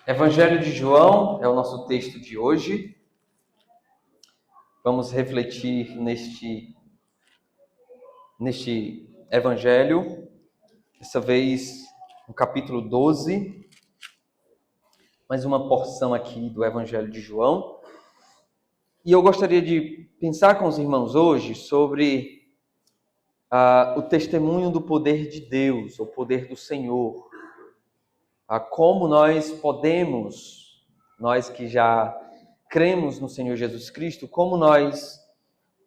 Evangelho de João é o nosso texto de hoje. Vamos refletir neste evangelho, dessa vez no capítulo 12, mais uma porção aqui do Evangelho de João. E eu gostaria de pensar com os irmãos hoje sobre o testemunho do poder de Deus, o poder do Senhor. Como nós podemos, nós que já cremos no Senhor Jesus Cristo, como nós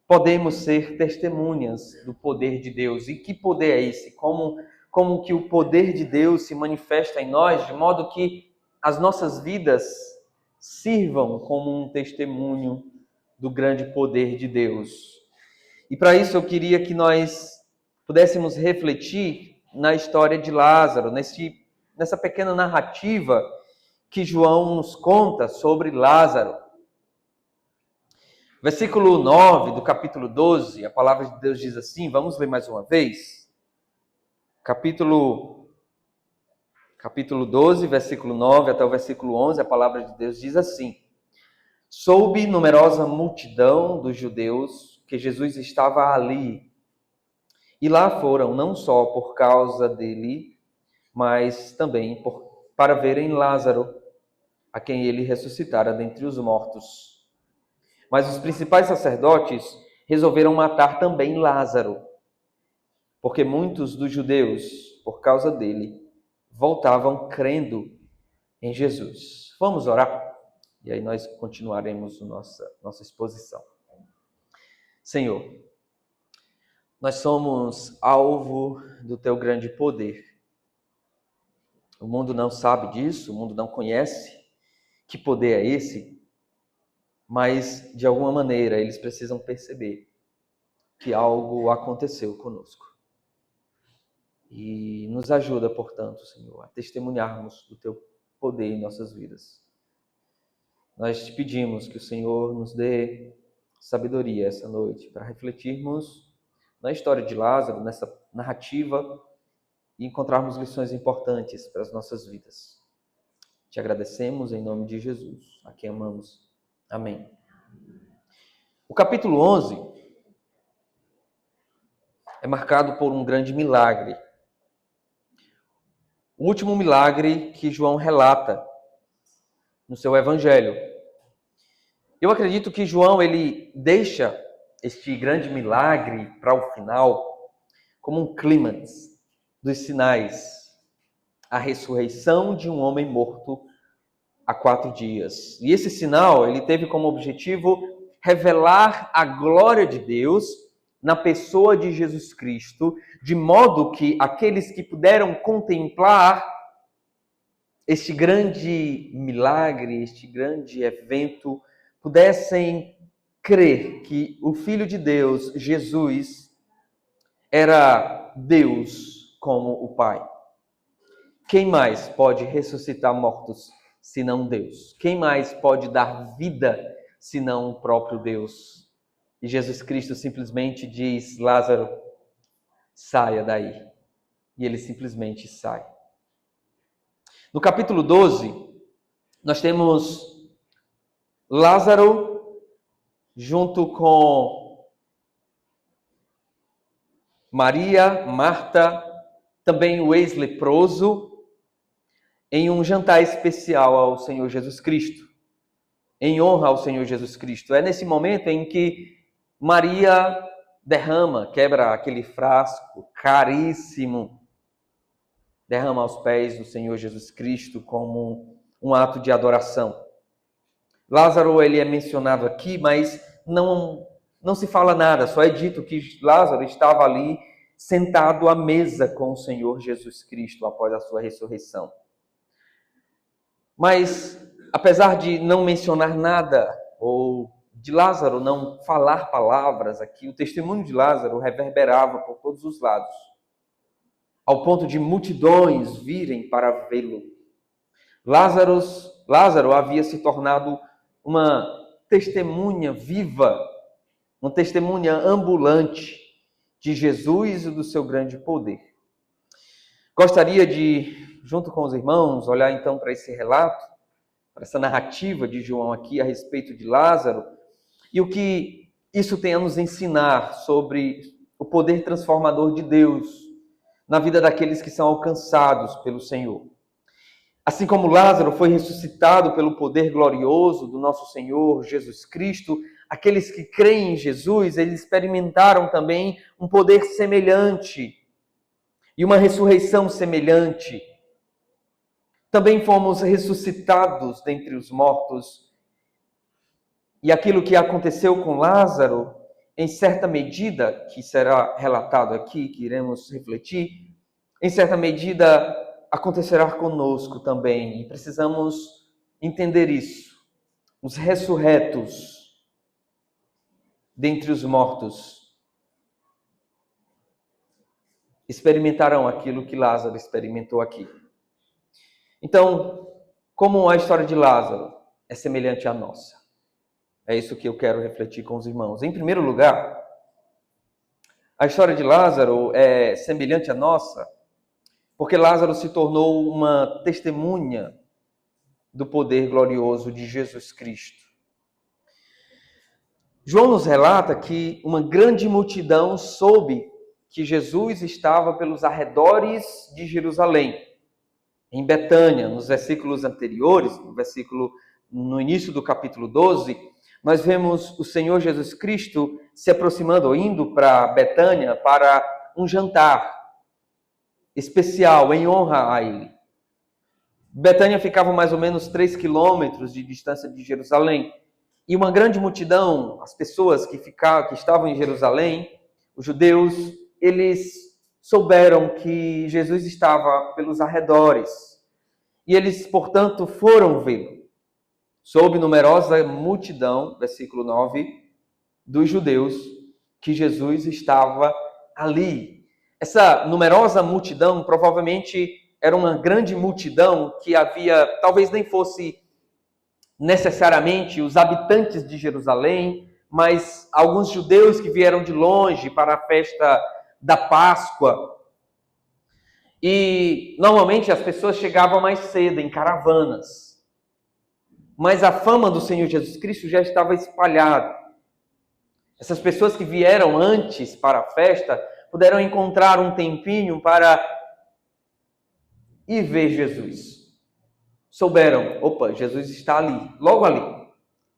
podemos ser testemunhas do poder de Deus. E que poder é esse? Como que o poder de Deus se manifesta em nós, de modo que as nossas vidas sirvam como um testemunho do grande poder de Deus. E para isso eu queria que nós pudéssemos refletir na história de Lázaro, nessa pequena narrativa que João nos conta sobre Lázaro. Versículo 9 do capítulo 12, a palavra de Deus diz assim, vamos ler mais uma vez. Capítulo 12, versículo 9 até o versículo 11, a palavra de Deus diz assim: Soube numerosa multidão dos judeus que Jesus estava ali, e lá foram não só por causa dele, mas também para verem Lázaro, a quem ele ressuscitara dentre os mortos. Mas os principais sacerdotes resolveram matar também Lázaro, porque muitos dos judeus, por causa dele, voltavam crendo em Jesus. Vamos orar? E aí nós continuaremos nossa exposição. Senhor, nós somos alvo do teu grande poder. O mundo não sabe disso, o mundo não conhece que poder é esse, mas de alguma maneira eles precisam perceber que algo aconteceu conosco. E nos ajuda, portanto, Senhor, a testemunharmos do teu poder em nossas vidas. Nós te pedimos que o Senhor nos dê sabedoria essa noite para refletirmos na história de Lázaro, nessa narrativa, e encontrarmos lições importantes para as nossas vidas. Te agradecemos em nome de Jesus, a quem amamos. Amém. O capítulo 11 é marcado por um grande milagre. O último milagre que João relata no seu evangelho. Eu acredito que João ele deixa este grande milagre para o final como um clímax dos sinais, a ressurreição de um homem morto há 4 dias. E esse sinal ele teve como objetivo revelar a glória de Deus na pessoa de Jesus Cristo, de modo que aqueles que puderam contemplar este grande milagre, este grande evento, pudessem crer que o Filho de Deus, Jesus, era Deus como o Pai. Quem mais pode ressuscitar mortos senão Deus? Quem mais pode dar vida senão o próprio Deus? E Jesus Cristo simplesmente diz: Lázaro, saia daí. E ele simplesmente sai. No capítulo 12, nós temos Lázaro junto com Maria, Marta, também o ex-leproso, em um jantar especial ao Senhor Jesus Cristo, em honra ao Senhor Jesus Cristo. É nesse momento em que Maria quebra aquele frasco caríssimo, derrama aos pés do Senhor Jesus Cristo como um ato de adoração. Lázaro ele é mencionado aqui, mas não se fala nada, só é dito que Lázaro estava ali sentado à mesa com o Senhor Jesus Cristo após a sua ressurreição. Mas, apesar de não mencionar nada, ou de Lázaro não falar palavras aqui, o testemunho de Lázaro reverberava por todos os lados, ao ponto de multidões virem para vê-lo. Lázaro havia se tornado uma testemunha viva, uma testemunha ambulante de Jesus e do seu grande poder. Gostaria de, junto com os irmãos, olhar então para esse relato para essa narrativa de João aqui a respeito de Lázaro e o que isso tem a nos ensinar sobre o poder transformador de Deus na vida daqueles que são alcançados pelo Senhor. Assim como Lázaro foi ressuscitado pelo poder glorioso do nosso Senhor Jesus Cristo, aqueles que creem em Jesus, eles experimentaram também um poder semelhante e uma ressurreição semelhante. Também fomos ressuscitados dentre os mortos. E aquilo que aconteceu com Lázaro, em certa medida, que será relatado aqui, que iremos refletir, em certa medida acontecerá conosco também. E precisamos entender isso. Os ressurretos dentre os mortos experimentarão aquilo que Lázaro experimentou aqui. Então, como a história de Lázaro é semelhante à nossa? É isso que eu quero refletir com os irmãos. Em primeiro lugar, a história de Lázaro é semelhante à nossa, porque Lázaro se tornou uma testemunha do poder glorioso de Jesus Cristo. João nos relata que uma grande multidão soube que Jesus estava pelos arredores de Jerusalém, em Betânia. Nos versículos anteriores, no início do capítulo 12, nós vemos o Senhor Jesus Cristo se aproximando, indo para Betânia para um jantar especial em honra a ele. Betânia ficava mais ou menos 3 quilômetros de distância de Jerusalém. E uma grande multidão, as pessoas que estavam em Jerusalém, os judeus, eles souberam que Jesus estava pelos arredores. E eles, portanto, foram vê-lo. Soube numerosa multidão, versículo 9, dos judeus, que Jesus estava ali. Essa numerosa multidão provavelmente era uma grande multidão que havia, talvez nem fosse necessariamente os habitantes de Jerusalém, mas alguns judeus que vieram de longe para a festa da Páscoa. E normalmente as pessoas chegavam mais cedo, em caravanas. Mas a fama do Senhor Jesus Cristo já estava espalhada. Essas pessoas que vieram antes para a festa puderam encontrar um tempinho para ir ver Jesus. Souberam, opa, Jesus está ali, logo ali,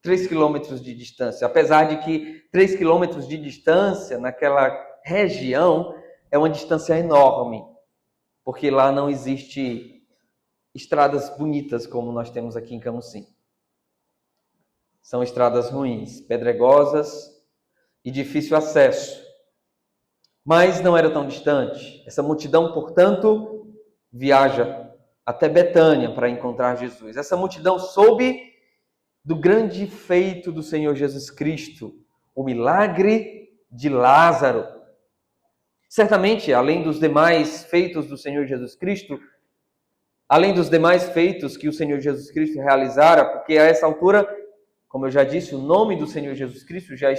3 quilômetros de distância. Apesar de que 3 quilômetros de distância naquela região é uma distância enorme, porque lá não existe estradas bonitas como nós temos aqui em Camusim. São estradas ruins, pedregosas e difícil acesso. Mas não era tão distante. Essa multidão, portanto, viaja até Betânia para encontrar Jesus. Essa multidão soube do grande feito do Senhor Jesus Cristo, o milagre de Lázaro. Certamente, além dos demais feitos do Senhor Jesus Cristo, além dos demais feitos que o Senhor Jesus Cristo realizara, porque a essa altura, como eu já disse, o nome do Senhor Jesus Cristo já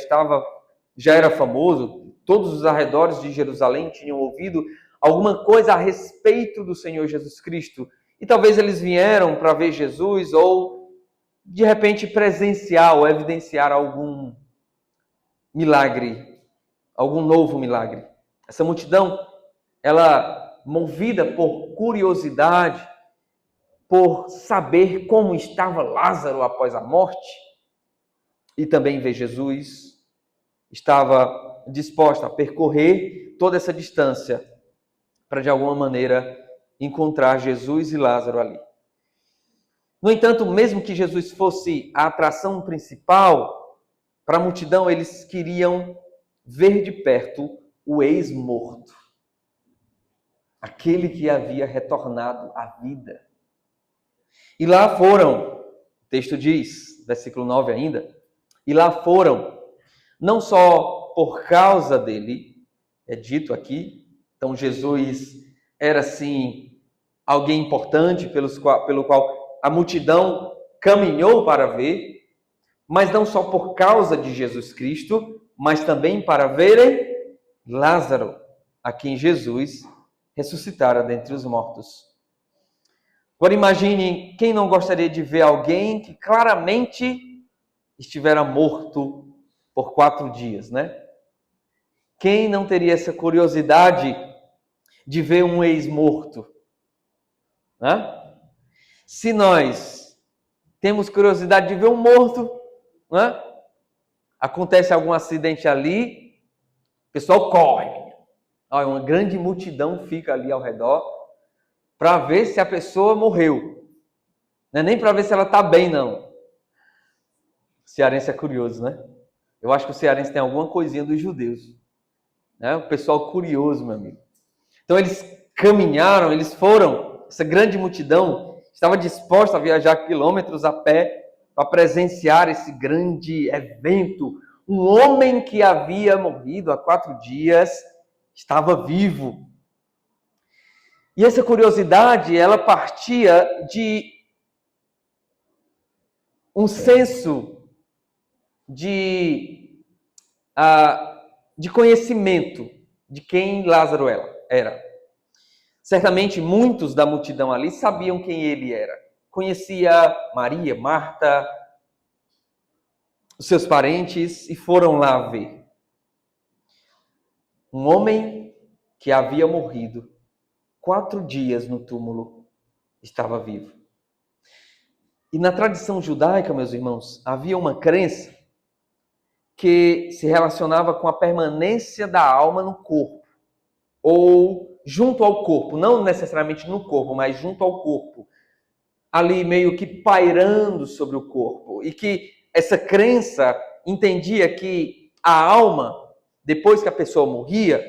era famoso, todos os arredores de Jerusalém tinham ouvido alguma coisa a respeito do Senhor Jesus Cristo. E talvez eles vieram para ver Jesus ou, de repente, presenciar ou evidenciar algum milagre, algum novo milagre. Essa multidão, ela, movida por curiosidade, por saber como estava Lázaro após a morte, e também ver Jesus, estava disposta a percorrer toda essa distância para, de alguma maneira, encontrar Jesus e Lázaro ali. No entanto, mesmo que Jesus fosse a atração principal, para a multidão eles queriam ver de perto o ex-morto, aquele que havia retornado à vida. E lá foram, o texto diz, versículo 9 ainda, e lá foram, não só por causa dele, é dito aqui, então Jesus era assim alguém importante pelo qual a multidão caminhou para ver, mas não só por causa de Jesus Cristo, mas também para verem Lázaro, a quem Jesus ressuscitara dentre os mortos. Agora imagine quem não gostaria de ver alguém que claramente estivera morto por 4 dias, né? Quem não teria essa curiosidade de ver um ex-morto, né? Se nós temos curiosidade de ver um morto, né? Acontece algum acidente ali, o pessoal corre. Olha, uma grande multidão fica ali ao redor para ver se a pessoa morreu. Não é nem para ver se ela está bem, não. O cearense é curioso, né? Eu acho que o cearense tem alguma coisinha dos judeus. Né? O pessoal curioso, meu amigo. Então eles caminharam, eles foram, essa grande multidão estava disposta a viajar quilômetros a pé para presenciar esse grande evento. Um homem que havia morrido há 4 dias estava vivo. E essa curiosidade, ela partia de um senso de conhecimento de quem Lázaro era. Certamente muitos da multidão ali sabiam quem ele era. Conhecia Maria, Marta, os seus parentes e foram lá ver. Um homem que havia morrido 4 dias no túmulo estava vivo. E na tradição judaica, meus irmãos, havia uma crença que se relacionava com a permanência da alma no corpo, ou junto ao corpo, não necessariamente no corpo, mas junto ao corpo, ali meio que pairando sobre o corpo, e que essa crença entendia que a alma, depois que a pessoa morria,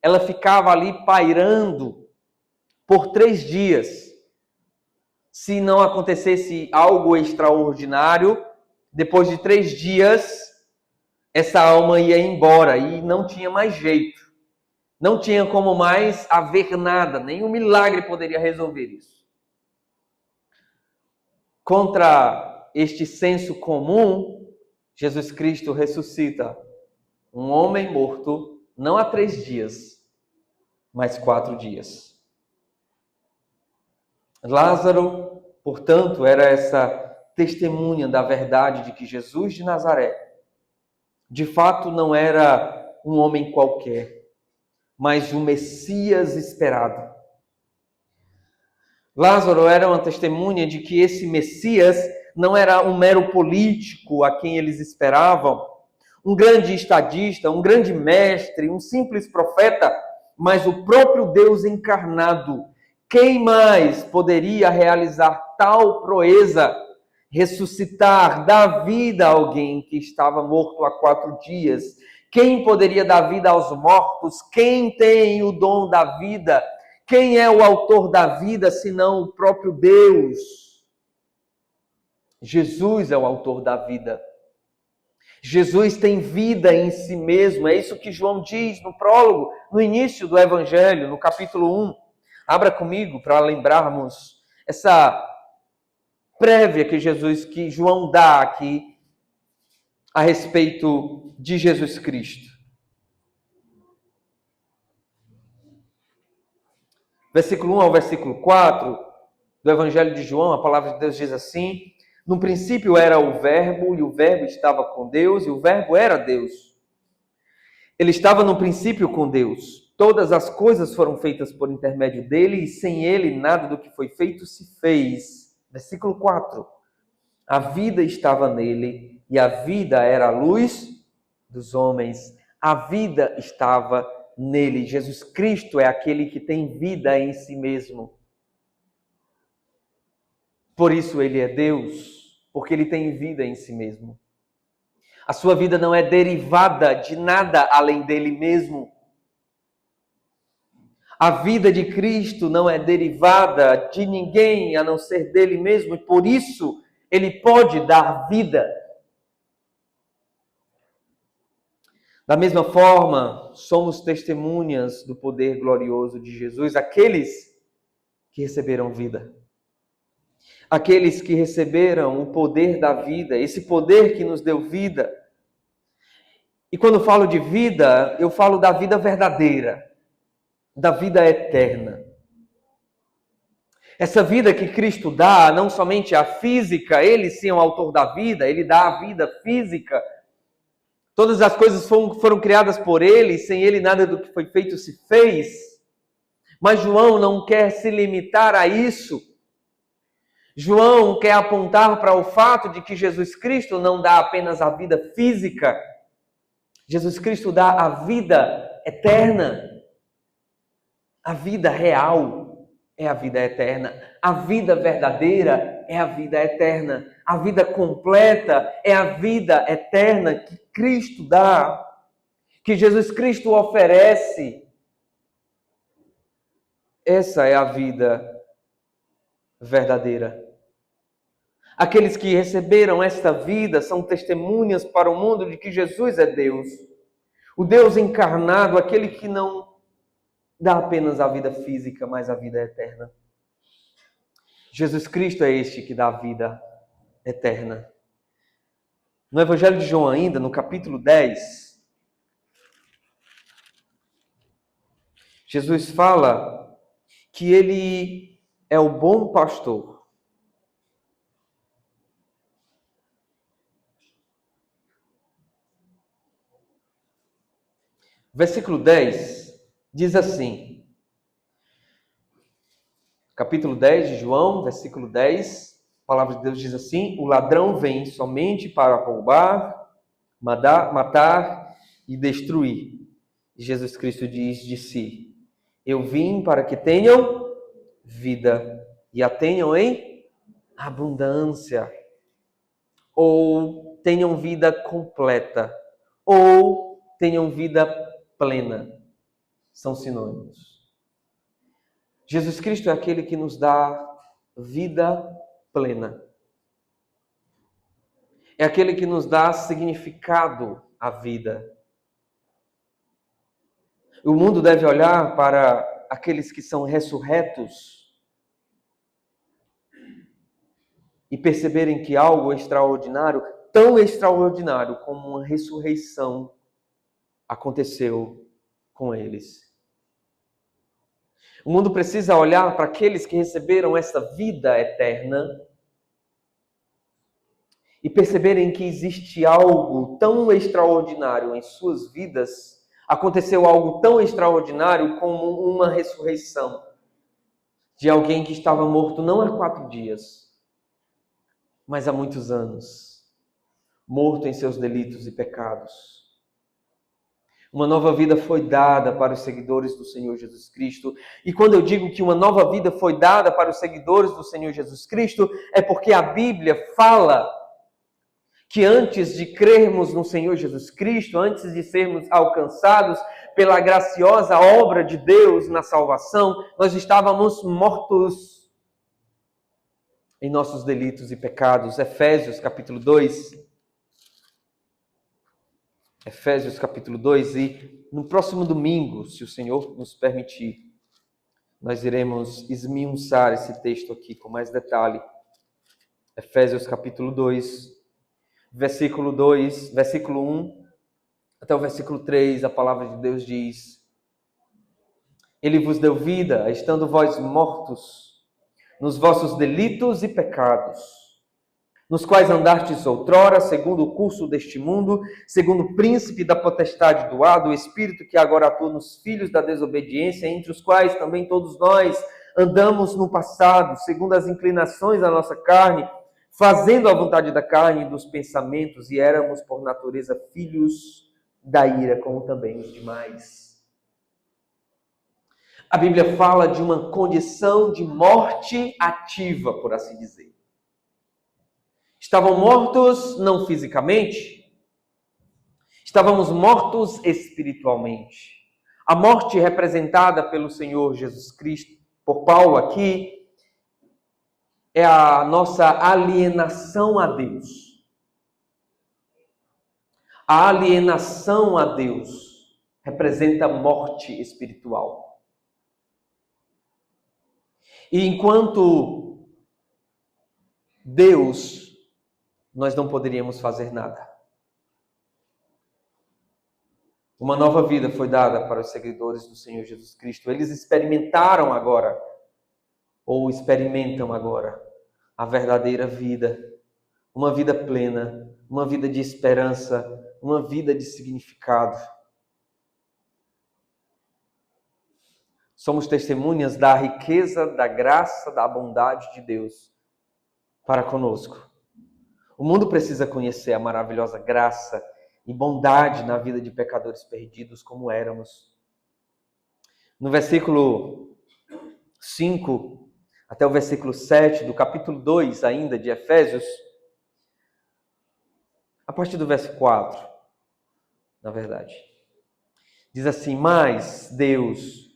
ela ficava ali pairando por 3 dias. Se não acontecesse algo extraordinário, depois de 3 dias, essa alma ia embora e não tinha mais jeito. Não tinha como mais haver nada, nenhum milagre poderia resolver isso. Contra este senso comum, Jesus Cristo ressuscita um homem morto, não há 3 dias, mas 4 dias. Lázaro, portanto, era essa testemunha da verdade de que Jesus de Nazaré, de fato, não era um homem qualquer, mas o Messias esperado. Lázaro era uma testemunha de que esse Messias não era um mero político a quem eles esperavam, um grande estadista, um grande mestre, um simples profeta, mas o próprio Deus encarnado. Quem mais poderia realizar tal proeza? Ressuscitar, dar vida a alguém que estava morto há 4 dias. Quem poderia dar vida aos mortos? Quem tem o dom da vida? Quem é o autor da vida, senão o próprio Deus? Jesus é o autor da vida. Jesus tem vida em si mesmo. É isso que João diz no prólogo, no início do Evangelho, no capítulo 1. Abra comigo para lembrarmos essa prévia que João dá aqui a respeito de Jesus Cristo. Versículo 1 ao versículo 4 do Evangelho de João, a palavra de Deus diz assim: no princípio era o Verbo, e o Verbo estava com Deus, e o Verbo era Deus. Ele estava no princípio com Deus. Todas as coisas foram feitas por intermédio dele, e sem ele nada do que foi feito se fez. Versículo 4. A vida estava nele, e a vida era a luz dos homens. A vida estava nele. Jesus Cristo é aquele que tem vida em si mesmo. Por isso ele é Deus, porque ele tem vida em si mesmo. A sua vida não é derivada de nada além dele mesmo. A vida de Cristo não é derivada de ninguém a não ser dele mesmo, e por isso ele pode dar vida. Da mesma forma, somos testemunhas do poder glorioso de Jesus, aqueles que receberam vida. Aqueles que receberam o poder da vida, esse poder que nos deu vida. E quando falo de vida, eu falo da vida verdadeira, da vida eterna. Essa vida que Cristo dá, não somente a física, Ele sim é o autor da vida, Ele dá a vida física. Todas as coisas foram criadas por Ele, sem Ele nada do que foi feito se fez. Mas João não quer se limitar a isso. João quer apontar para o fato de que Jesus Cristo não dá apenas a vida física. Jesus Cristo dá a vida eterna. A vida real é a vida eterna. A vida verdadeira é a vida eterna. A vida completa é a vida eterna que Cristo dá, que Jesus Cristo oferece. Essa é a vida verdadeira. Aqueles que receberam esta vida são testemunhas para o mundo de que Jesus é Deus. O Deus encarnado, aquele que não dá apenas a vida física, mas a vida eterna. Jesus Cristo é este que dá a vida eterna. No Evangelho de João ainda, no capítulo 10, Jesus fala que Ele é o bom pastor. Versículo 10 diz assim, capítulo 10 de João, versículo 10, a palavra de Deus diz assim: o ladrão vem somente para roubar, matar e destruir. E Jesus Cristo diz de si: eu vim para que tenham vida e a tenham em abundância, ou tenham vida completa, ou tenham vida plena. São sinônimos. Jesus Cristo é aquele que nos dá vida plena. É aquele que nos dá significado à vida. O mundo deve olhar para aqueles que são ressurretos e perceberem que algo extraordinário, tão extraordinário como uma ressurreição, aconteceu com eles. O mundo precisa olhar para aqueles que receberam essa vida eterna e perceberem que existe algo tão extraordinário em suas vidas, aconteceu algo tão extraordinário como uma ressurreição de alguém que estava morto não há 4 dias, mas há muitos anos, morto em seus delitos e pecados. Uma nova vida foi dada para os seguidores do Senhor Jesus Cristo. E quando eu digo que uma nova vida foi dada para os seguidores do Senhor Jesus Cristo, é porque a Bíblia fala que antes de crermos no Senhor Jesus Cristo, antes de sermos alcançados pela graciosa obra de Deus na salvação, nós estávamos mortos em nossos delitos e pecados. Efésios capítulo 2. Efésios capítulo 2, e no próximo domingo, se o Senhor nos permitir, nós iremos esmiuçar esse texto aqui com mais detalhe. Efésios capítulo 2, versículo 1 até o versículo 3, a palavra de Deus diz: Ele vos deu vida, estando vós mortos nos vossos delitos e pecados, nos quais andastes outrora, segundo o curso deste mundo, segundo o príncipe da potestade do ar, do espírito que agora atua nos filhos da desobediência, entre os quais também todos nós andamos no passado, segundo as inclinações da nossa carne, fazendo a vontade da carne e dos pensamentos, e éramos por natureza filhos da ira, como também os demais. A Bíblia fala de uma condição de morte ativa, por assim dizer. Estavam mortos não fisicamente, estávamos mortos espiritualmente. A morte representada pelo Senhor Jesus Cristo, por Paulo aqui, é a nossa alienação a Deus. A alienação a Deus representa morte espiritual. E enquanto Deus, nós não poderíamos fazer nada. Uma nova vida foi dada para os seguidores do Senhor Jesus Cristo. Eles experimentaram agora ou experimentam agora a verdadeira vida, uma vida plena, uma vida de esperança, uma vida de significado. Somos testemunhas da riqueza, da graça, da bondade de Deus para conosco. O mundo precisa conhecer a maravilhosa graça e bondade na vida de pecadores perdidos como éramos. No versículo 5 até o versículo 7 do capítulo 2 ainda de Efésios, a partir do verso 4, na verdade, diz assim: mas Deus,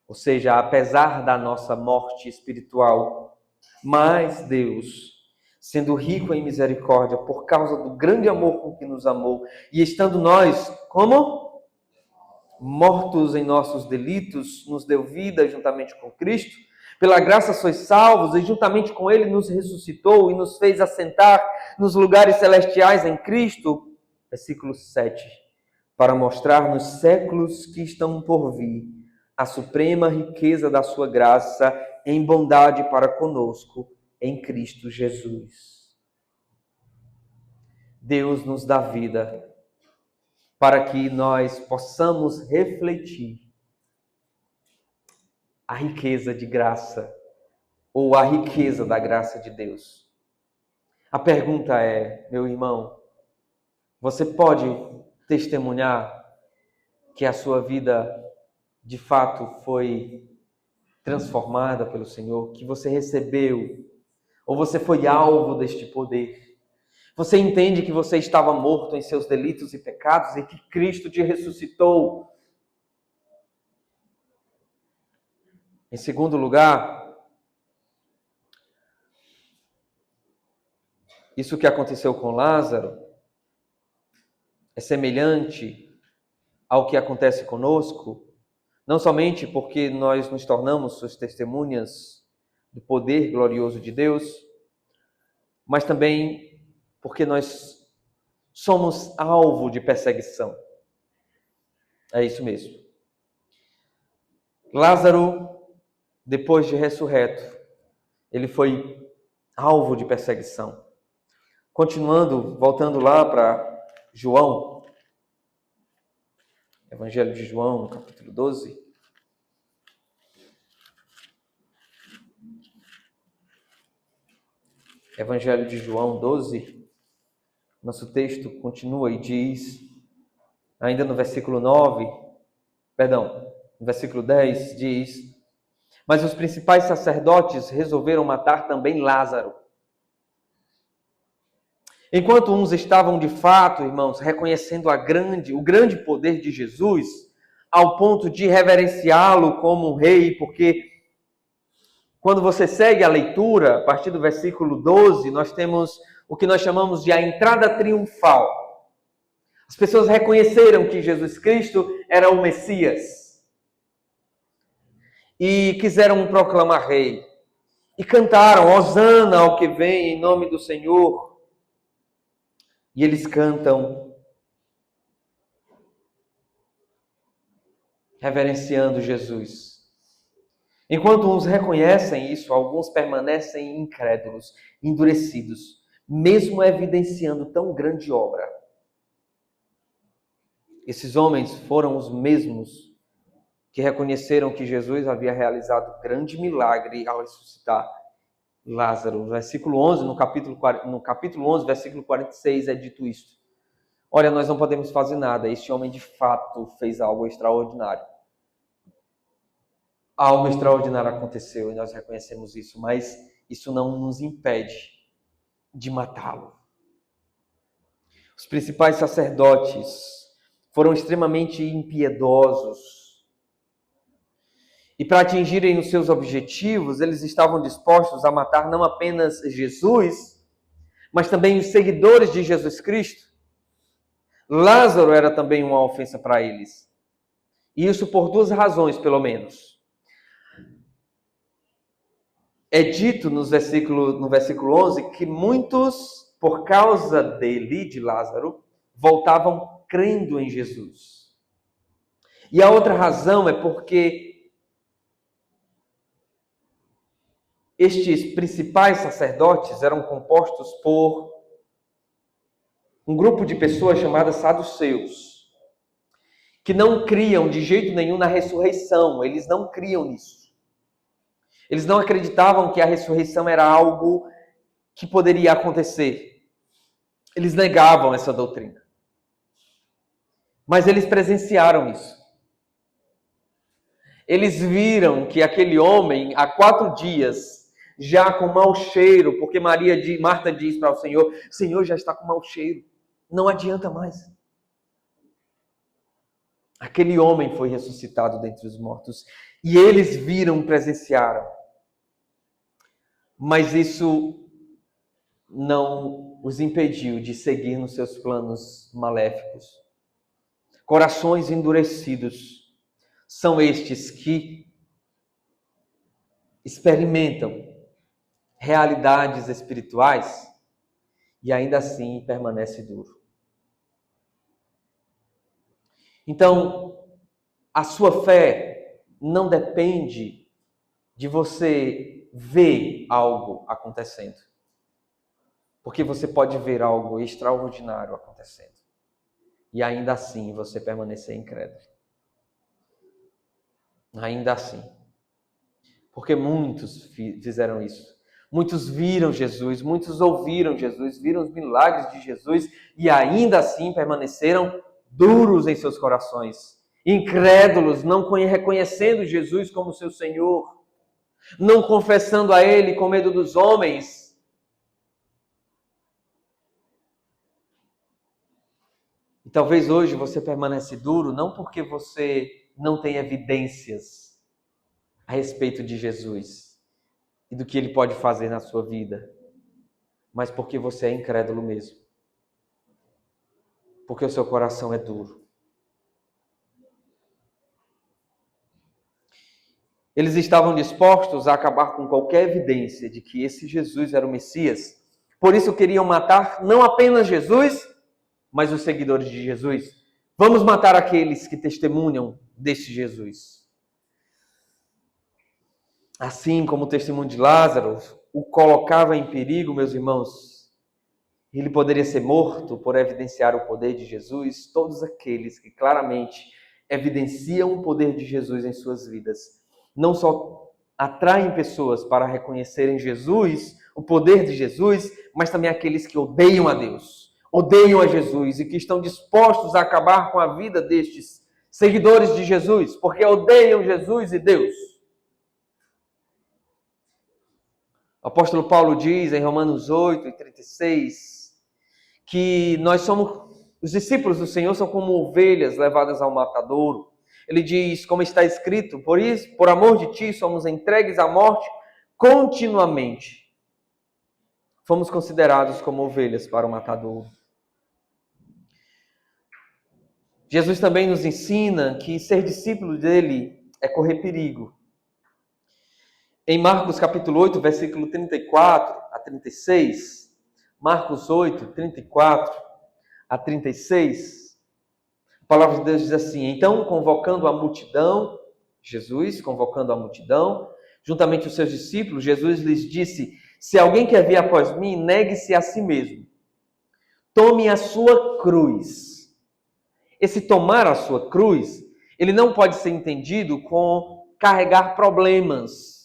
ou seja, apesar da nossa morte espiritual, mas Deus, sendo rico em misericórdia, por causa do grande amor com que nos amou, e estando nós, como? Mortos em nossos delitos, nos deu vida juntamente com Cristo. Pela graça sois salvos, e juntamente com Ele nos ressuscitou e nos fez assentar nos lugares celestiais em Cristo. Versículo 7. Para mostrar nos séculos que estão por vir a suprema riqueza da sua graça em bondade para conosco em Cristo Jesus. Deus nos dá vida para que nós possamos refletir a riqueza de graça ou a riqueza da graça de Deus. A pergunta é, meu irmão, você pode testemunhar que a sua vida de fato foi transformada pelo Senhor, que você recebeu, ou você foi alvo deste poder? Você entende que você estava morto em seus delitos e pecados e que Cristo te ressuscitou? Em segundo lugar, isso que aconteceu com Lázaro é semelhante ao que acontece conosco, não somente porque nós nos tornamos suas testemunhas do poder glorioso de Deus, mas também porque nós somos alvo de perseguição. É isso mesmo. Lázaro, depois de ressurreto, ele foi alvo de perseguição. Continuando, voltando lá para João, Evangelho de João, no capítulo 12. Evangelho de João 12, nosso texto continua e diz, ainda no versículo 9, no versículo 10, diz: mas os principais sacerdotes resolveram matar também Lázaro. Enquanto uns estavam de fato, irmãos, reconhecendo o grande poder de Jesus, ao ponto de reverenciá-lo como um rei, porque quando você segue a leitura, a partir do versículo 12, nós temos o que nós chamamos de a entrada triunfal. As pessoas reconheceram que Jesus Cristo era o Messias e quiseram proclamar rei. E cantaram, Hosana ao que vem em nome do Senhor. E eles cantam reverenciando Jesus. Enquanto uns reconhecem isso, alguns permanecem incrédulos, endurecidos, mesmo evidenciando tão grande obra. Esses homens foram os mesmos que reconheceram que Jesus havia realizado grande milagre ao ressuscitar Lázaro. No versículo 11, no capítulo 11, versículo 46, é dito isto. Olha, nós não podemos fazer nada, este homem de fato fez algo extraordinário. Algo extraordinário aconteceu e nós reconhecemos isso, mas isso não nos impede de matá-lo. Os principais sacerdotes foram extremamente impiedosos. E para atingirem os seus objetivos, eles estavam dispostos a matar não apenas Jesus, mas também os seguidores de Jesus Cristo. Lázaro era também uma ofensa para eles. E isso por duas razões, pelo menos. É dito no versículo 11, que muitos, por causa dele, de Lázaro, voltavam crendo em Jesus. E a outra razão é porque estes principais sacerdotes eram compostos por um grupo de pessoas chamadas saduceus, que não criam de jeito nenhum na ressurreição. Eles não criam nisso. Eles não acreditavam que a ressurreição era algo que poderia acontecer. Eles negavam essa doutrina. Mas eles presenciaram isso. Eles viram que aquele homem, há 4 dias, já com mau cheiro, porque Marta diz para o Senhor já está com mau cheiro, não adianta mais. Aquele homem foi ressuscitado dentre os mortos. E eles viram, presenciaram. Mas isso não os impediu de seguir nos seus planos maléficos. Corações endurecidos são estes que experimentam realidades espirituais e ainda assim permanece duro. Então, a sua fé não depende de você ver algo acontecendo. Porque você pode ver algo extraordinário acontecendo. E ainda assim você permanecer incrédulo. Ainda assim. Porque muitos fizeram isso. Muitos viram Jesus, muitos ouviram Jesus, viram os milagres de Jesus e ainda assim permaneceram duros em seus corações. Incrédulos, não reconhecendo Jesus como seu Senhor. Não confessando a Ele com medo dos homens. E talvez hoje você permanece duro não porque você não tem evidências a respeito de Jesus e do que Ele pode fazer na sua vida, mas porque você é incrédulo mesmo. Porque o seu coração é duro. Eles estavam dispostos a acabar com qualquer evidência de que esse Jesus era o Messias. Por isso queriam matar não apenas Jesus, mas os seguidores de Jesus. Vamos matar aqueles que testemunham deste Jesus. Assim como o testemunho de Lázaro o colocava em perigo, meus irmãos, ele poderia ser morto por evidenciar o poder de Jesus. Todos aqueles que claramente evidenciam o poder de Jesus em suas vidas, não só atraem pessoas para reconhecerem Jesus, o poder de Jesus, mas também aqueles que odeiam a Deus, odeiam a Jesus e que estão dispostos a acabar com a vida destes seguidores de Jesus, porque odeiam Jesus e Deus. O apóstolo Paulo diz em Romanos 8:36 que os discípulos do Senhor são como ovelhas levadas ao matadouro. Ele diz, como está escrito, por isso, por amor de ti, somos entregues à morte continuamente. Fomos considerados como ovelhas para o matadouro. Jesus também nos ensina que ser discípulo dele é correr perigo. Em Marcos capítulo 8, versículo 34 a 36, Marcos 8, 34 a 36, a palavra de Deus diz assim: então, convocando a multidão, Jesus convocando a multidão, juntamente os seus discípulos, Jesus lhes disse: se alguém quer vir após mim, negue-se a si mesmo. Tome a sua cruz. Esse tomar a sua cruz, ele não pode ser entendido com carregar problemas.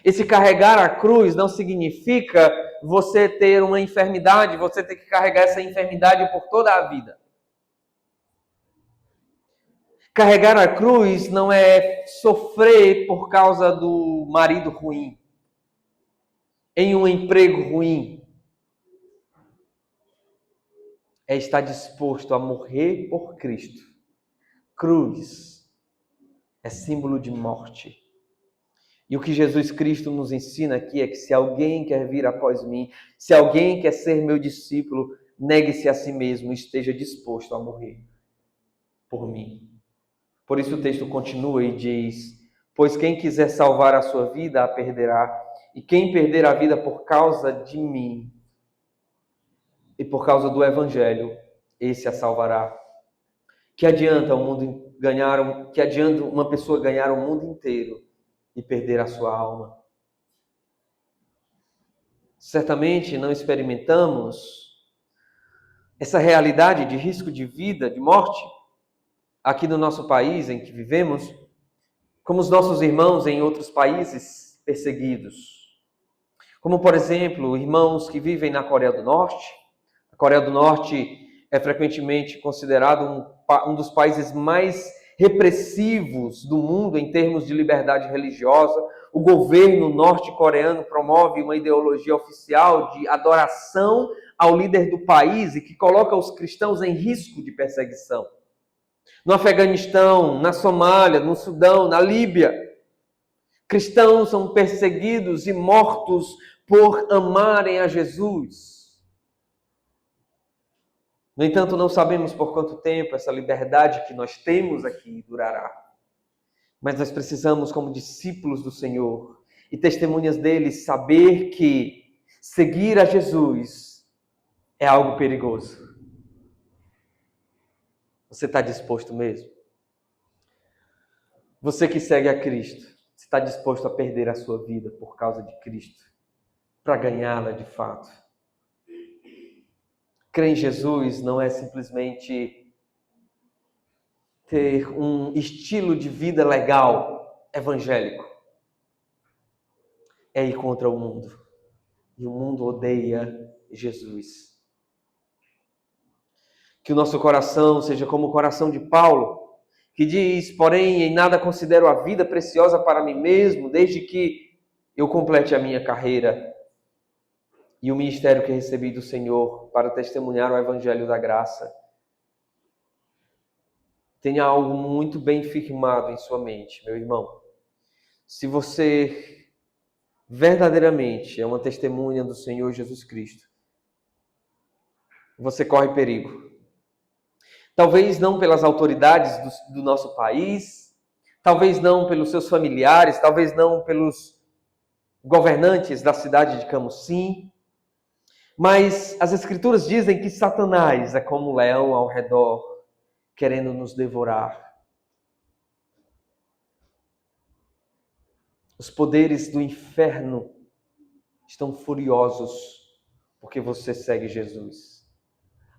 Esse carregar a cruz não significa você ter uma enfermidade, você ter que carregar essa enfermidade por toda a vida. Carregar a cruz não é sofrer por causa do marido ruim, em um emprego ruim. É estar disposto a morrer por Cristo. Cruz é símbolo de morte. E o que Jesus Cristo nos ensina aqui é que se alguém quer vir após mim, se alguém quer ser meu discípulo, negue-se a si mesmo e esteja disposto a morrer por mim. Por isso o texto continua e diz: pois quem quiser salvar a sua vida, a perderá. E quem perder a vida por causa de mim e por causa do Evangelho, esse a salvará. Que adianta uma pessoa ganhar o mundo inteiro e perder a sua alma? certamente não experimentamos essa realidade de risco de vida, de morte, aqui no nosso país em que vivemos, como os nossos irmãos em outros países perseguidos. Como, por exemplo, irmãos que vivem na Coreia do Norte. A Coreia do Norte é frequentemente considerado um dos países mais repressivos do mundo em termos de liberdade religiosa. O governo norte-coreano promove uma ideologia oficial de adoração ao líder do país e que coloca os cristãos em risco de perseguição. No Afeganistão, na Somália, no Sudão, na Líbia, cristãos são perseguidos e mortos por amarem a Jesus. No entanto, não sabemos por quanto tempo essa liberdade que nós temos aqui durará. Mas nós precisamos, como discípulos do Senhor e testemunhas dele, saber que seguir a Jesus é algo perigoso. Você está disposto mesmo? Você que segue a Cristo, está disposto a perder a sua vida por causa de Cristo, para ganhá-la de fato? Crer em Jesus não é simplesmente ter um estilo de vida legal, evangélico. É ir contra o mundo. E o mundo odeia Jesus. Que o nosso coração seja como o coração de Paulo, que diz: porém, em nada considero a vida preciosa para mim mesmo, desde que eu complete a minha carreira e o ministério que recebi do Senhor para testemunhar o evangelho da graça. Tenha algo muito bem firmado em sua mente, meu irmão. Se você verdadeiramente é uma testemunha do Senhor Jesus Cristo, você corre perigo. Talvez não pelas autoridades do nosso país, talvez não pelos seus familiares, talvez não pelos governantes da cidade de Camusim, mas as Escrituras dizem que Satanás é como um leão ao redor, querendo nos devorar. Os poderes do inferno estão furiosos porque você segue Jesus.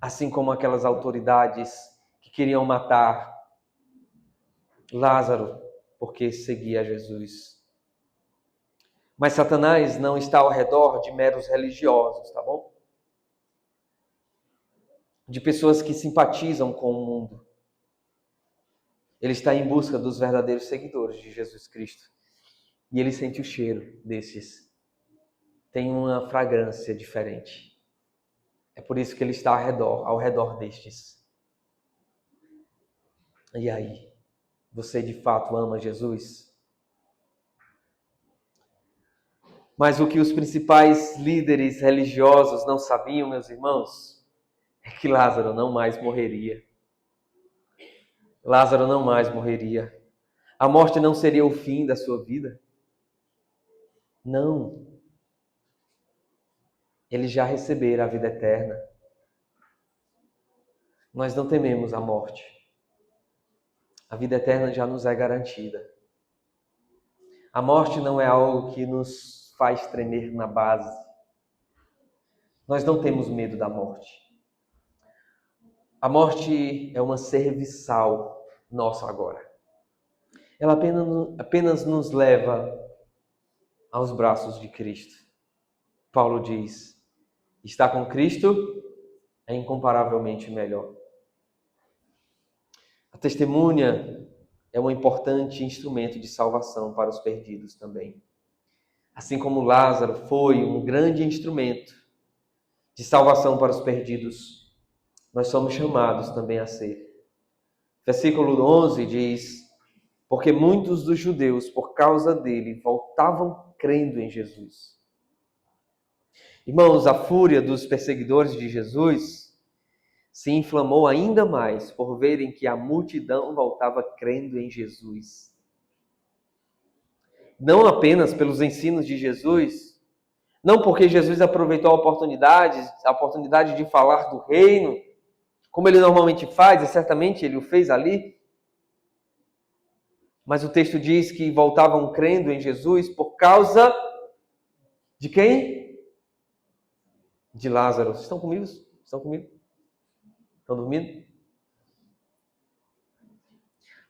Assim como aquelas autoridades que queriam matar Lázaro porque seguia Jesus. Mas Satanás não está ao redor de meros religiosos, tá bom? De pessoas que simpatizam com o mundo. Ele está em busca dos verdadeiros seguidores de Jesus Cristo. E ele sente o cheiro desses. Tem uma fragrância diferente. É por isso que ele está ao redor destes. E aí? Você de fato ama Jesus? Mas o que os principais líderes religiosos não sabiam, meus irmãos, é que Lázaro não mais morreria. Lázaro não mais morreria. A morte não seria o fim da sua vida. Não. Ele já recebera a vida eterna. Nós não tememos a morte. A vida eterna já nos é garantida. A morte não é algo que nos faz tremer na base. Nós não temos medo da morte. A morte é uma serviçal nossa agora. Ela apenas nos leva aos braços de Cristo. Paulo diz: estar com Cristo é incomparavelmente melhor. A testemunha é um importante instrumento de salvação para os perdidos também. Assim como Lázaro foi um grande instrumento de salvação para os perdidos, nós somos chamados também a ser. Versículo 11 diz: porque muitos dos judeus, por causa dele, voltavam crendo em Jesus. Irmãos, a fúria dos perseguidores de Jesus se inflamou ainda mais por verem que a multidão voltava crendo em Jesus. Não apenas pelos ensinos de Jesus, não porque Jesus aproveitou a oportunidade de falar do reino, como ele normalmente faz, e certamente ele o fez ali, mas o texto diz que voltavam crendo em Jesus por causa de quem? de Lázaro. Vocês estão comigo? Estão comigo? Estão dormindo?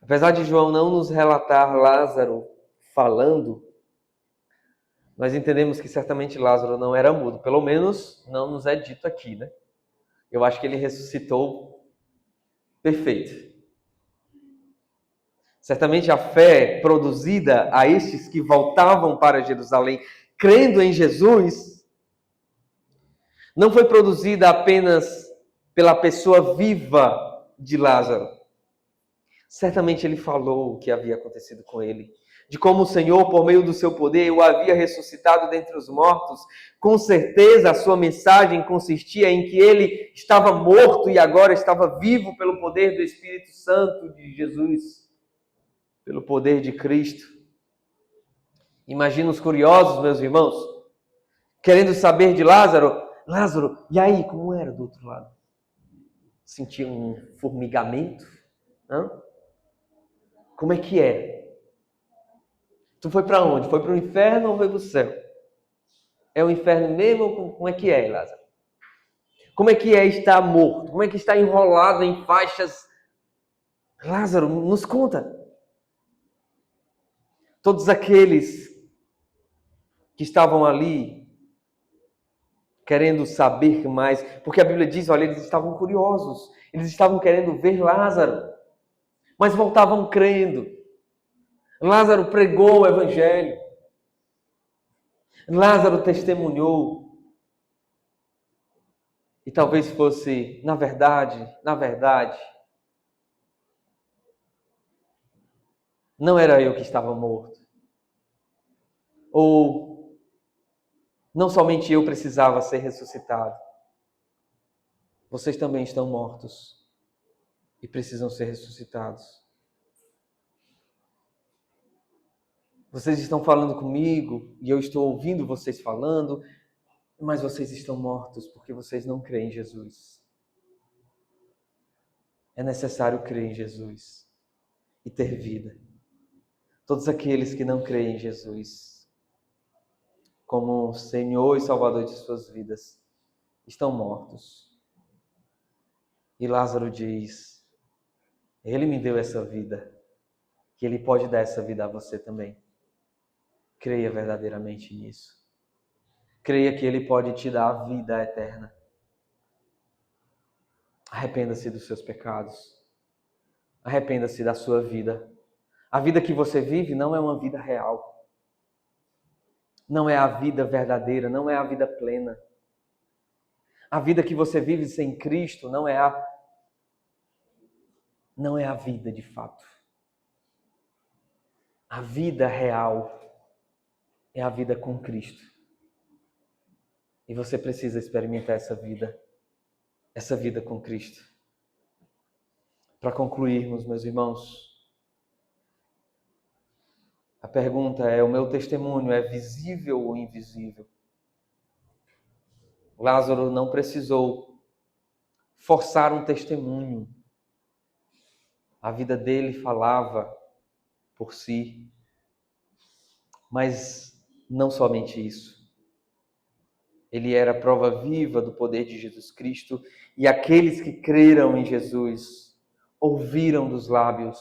Apesar de João não nos relatar Lázaro falando, nós entendemos que certamente Lázaro não era mudo. Pelo menos não nos é dito aqui, né? Eu acho que ele ressuscitou perfeito. Certamente a fé produzida a estes que voltavam para Jerusalém, crendo em Jesus, não foi produzida apenas pela pessoa viva de Lázaro. Certamente ele falou o que havia acontecido com ele, de como o Senhor, por meio do seu poder, o havia ressuscitado dentre os mortos. Com certeza a sua mensagem consistia em que ele estava morto e agora estava vivo pelo poder do Espírito Santo de Jesus, pelo poder de Cristo. Imagina os curiosos, meus irmãos, querendo saber de Lázaro. Lázaro, e aí, como era do outro lado? Sentia um formigamento? Hã? Como é que é? Tu foi para onde? Foi para o inferno ou foi para o céu? É o inferno mesmo ou como é que é, Lázaro? Como é que é estar morto? Como é que está enrolado em faixas? Lázaro, nos conta. Todos aqueles que estavam ali querendo saber mais, porque a Bíblia diz, olha, eles estavam curiosos, eles estavam querendo ver Lázaro, mas voltavam crendo. Lázaro pregou o Evangelho. Lázaro testemunhou. E talvez fosse, na verdade, não era eu que estava morto. Ou não somente eu precisava ser ressuscitado. Vocês também estão mortos e precisam ser ressuscitados. Vocês estão falando comigo e eu estou ouvindo vocês falando, mas vocês estão mortos porque vocês não creem em Jesus. É necessário crer em Jesus e ter vida. Todos aqueles que não creem em Jesus como Senhor e Salvador de suas vidas estão mortos. E Lázaro diz, Ele me deu essa vida, que Ele pode dar essa vida a você também. Creia verdadeiramente nisso. Creia que Ele pode te dar a vida eterna. Arrependa-se dos seus pecados. Arrependa-se da sua vida. A vida que você vive não é uma vida real. Não é a vida verdadeira, não é a vida plena. A vida que você vive sem Cristo não é a vida de fato. A vida real é a vida com Cristo. E você precisa experimentar essa vida com Cristo. Para concluirmos, meus irmãos, a pergunta é: o meu testemunho é visível ou invisível? Lázaro não precisou forçar um testemunho. A vida dele falava por si. Mas não somente isso. Ele era a prova viva do poder de Jesus Cristo, e aqueles que creram em Jesus ouviram dos lábios,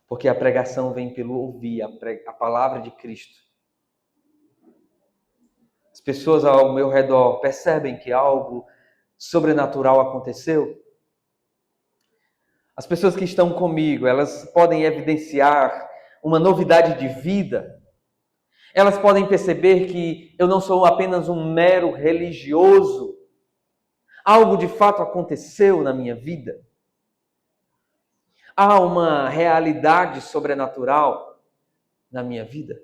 porque a pregação vem pelo ouvir a palavra de Cristo. As pessoas ao meu redor percebem que algo sobrenatural aconteceu. As pessoas que estão comigo, elas podem evidenciar uma novidade de vida. Elas podem perceber que eu não sou apenas um mero religioso. Algo de fato aconteceu na minha vida. Há uma realidade sobrenatural na minha vida.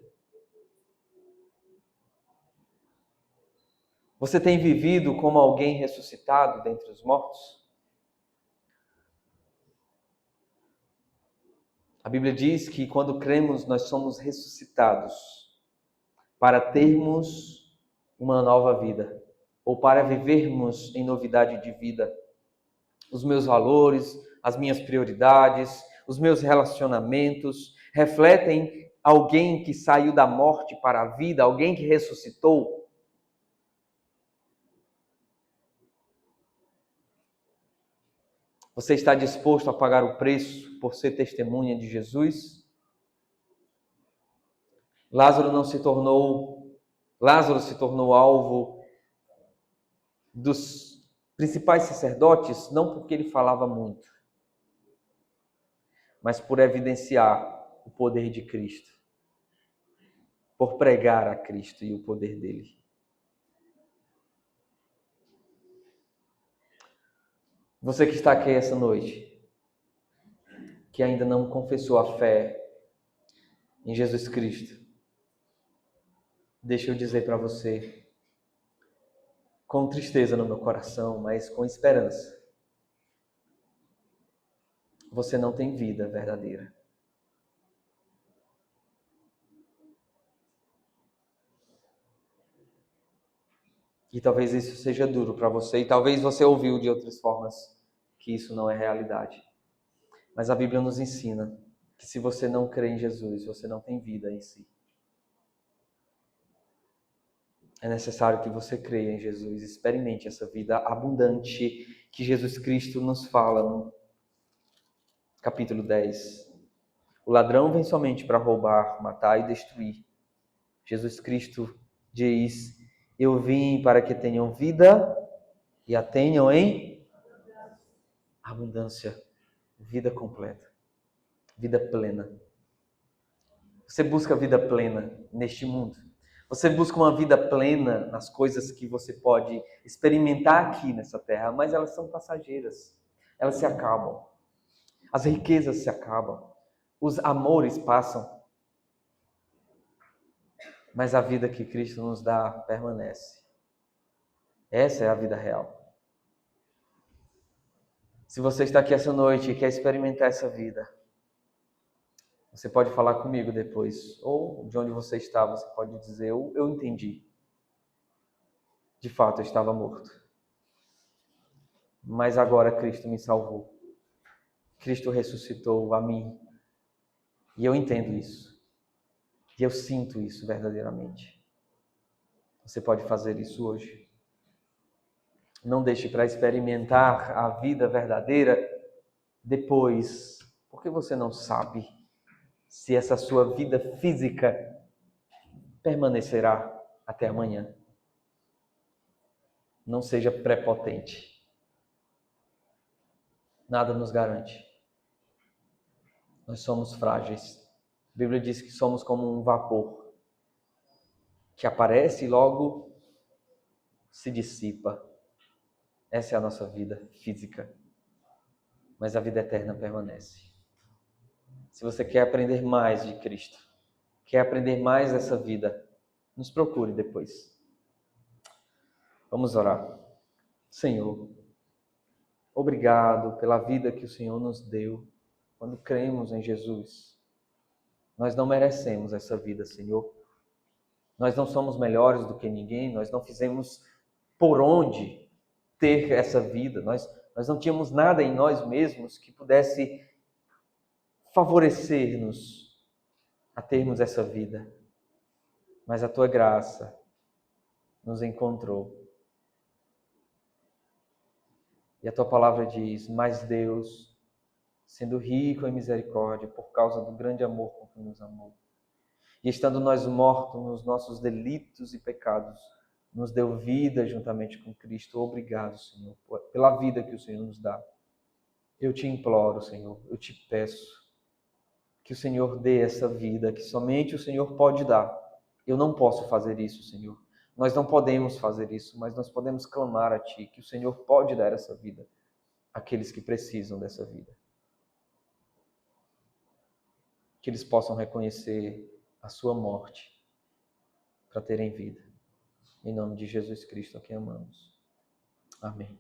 Você tem vivido como alguém ressuscitado dentre os mortos? A Bíblia diz que quando cremos, nós somos ressuscitados para termos uma nova vida, ou para vivermos em novidade de vida. Os meus valores, as minhas prioridades, os meus relacionamentos refletem alguém que saiu da morte para a vida, alguém que ressuscitou. Você está disposto a pagar o preço por ser testemunha de Jesus? Lázaro se tornou alvo dos principais sacerdotes, não porque ele falava muito, mas por evidenciar o poder de Cristo, por pregar a Cristo e o poder dele. Você que está aqui essa noite, que ainda não confessou a fé em Jesus Cristo, deixa eu dizer para você, com tristeza no meu coração, mas com esperança, você não tem vida verdadeira. E talvez isso seja duro para você, e talvez você ouviu de outras formas que isso não é realidade. Mas a Bíblia nos ensina que se você não crê em Jesus, você não tem vida em si. É necessário que você creia em Jesus, experimente essa vida abundante que Jesus Cristo nos fala no capítulo 10. O ladrão vem somente para roubar, matar e destruir. Jesus Cristo diz: eu vim para que tenham vida e a tenham em abundância, vida completa, vida plena. Você busca vida plena neste mundo? Você busca uma vida plena nas coisas que você pode experimentar aqui nessa terra, mas elas são passageiras. Elas se acabam. As riquezas se acabam. Os amores passam. Mas a vida que Cristo nos dá permanece. Essa é a vida real. Se você está aqui essa noite e quer experimentar essa vida, você pode falar comigo depois. Ou de onde você está, você pode dizer: eu entendi. De fato, eu estava morto. Mas agora Cristo me salvou. Cristo ressuscitou a mim. E eu entendo isso. E eu sinto isso verdadeiramente. Você pode fazer isso hoje. Não deixe para experimentar a vida verdadeira depois, porque você não sabe se essa sua vida física permanecerá até amanhã. Não seja prepotente. Nada nos garante. Nós somos frágeis. A Bíblia diz que somos como um vapor que aparece e logo se dissipa. Essa é a nossa vida física. Mas a vida eterna permanece. Se você quer aprender mais de Cristo, quer aprender mais dessa vida, nos procure depois. Vamos orar. Senhor, obrigado pela vida que o Senhor nos deu quando cremos em Jesus. Nós não merecemos essa vida, Senhor. Nós não somos melhores do que ninguém, nós não fizemos por onde ter essa vida. Nós não tínhamos nada em nós mesmos que pudesse favorecer-nos a termos essa vida. Mas a tua graça nos encontrou. E a tua palavra diz: mas Deus, sendo rico em misericórdia, por causa do grande amor com que nos amou, e estando nós mortos nos nossos delitos e pecados, nos deu vida juntamente com Cristo. Obrigado, Senhor, pela vida que o Senhor nos dá. Eu te imploro, Senhor, eu te peço que o Senhor dê essa vida que somente o Senhor pode dar. Eu não posso fazer isso, Senhor. Nós não podemos fazer isso, mas nós podemos clamar a Ti, que o Senhor pode dar essa vida àqueles que precisam dessa vida. Que eles possam reconhecer a sua morte para terem vida. Em nome de Jesus Cristo, a quem amamos. Amém.